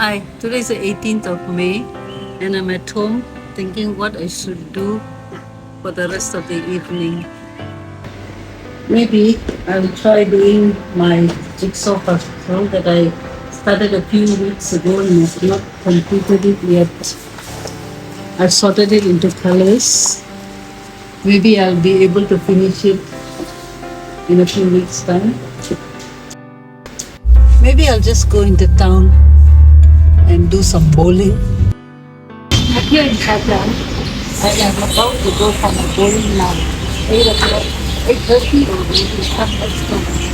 Hi, today is the 18th of May and I'm at home thinking what I should do for the rest of the evening. Maybe I'll try doing my jigsaw puzzle that I started a few weeks ago and have not completed it yet. I've sorted it into colors. Maybe I'll be able to finish it in a few weeks' time. Maybe I'll just go into town and do some bowling. I'm here in Kajang. I am about to go for my bowling now. 8 o'clock, 8:30 or maybe half past 2.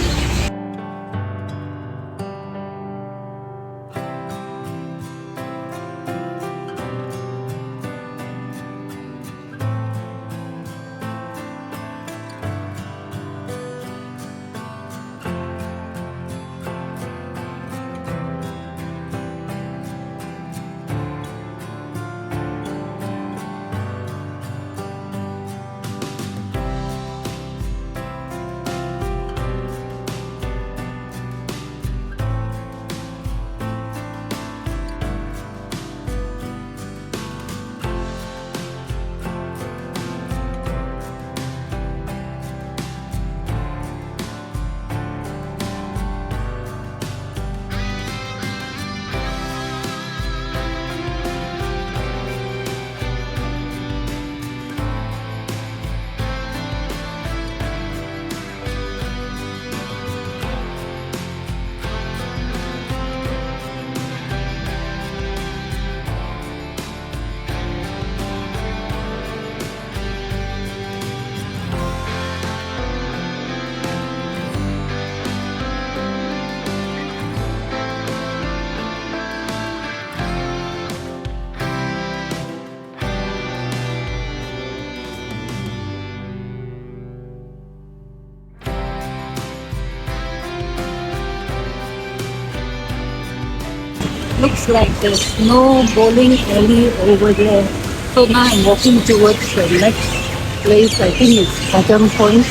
Looks like there's no bowling alley over there. So now I'm walking towards the next place. I think it's Kajang Point.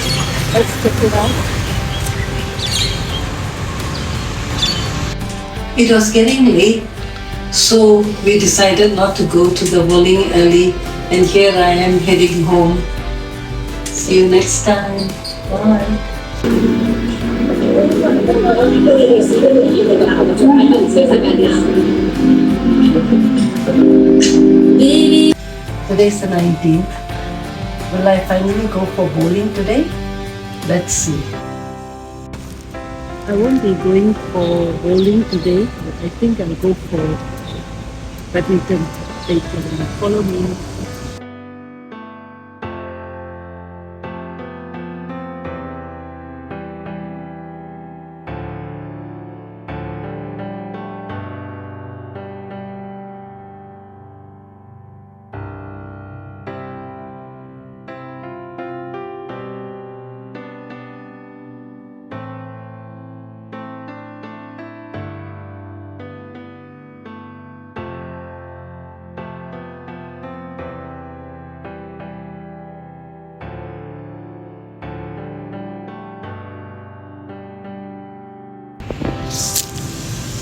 Let's check it out. It was getting late, so we decided not to go to the bowling alley, and here I am heading home. See you next time. Bye. Today's the 19th. Will I finally go for bowling today? Let's see. I won't be going for bowling today, but I think I'll go for badminton later. Follow me.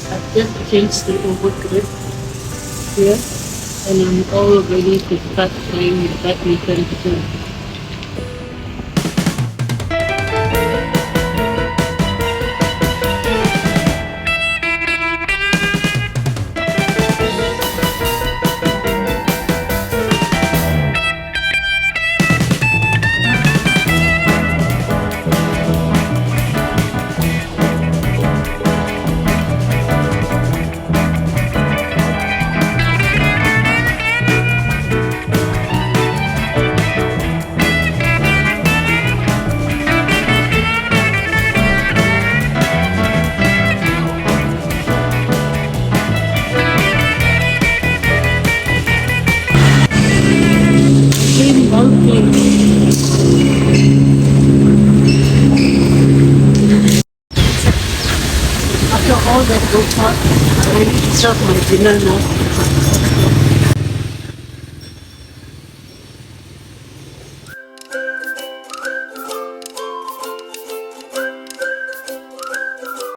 I've just changed the overgrip here and I'm all ready to start playing badminton soon. After all that goes on, I already served my dinner now.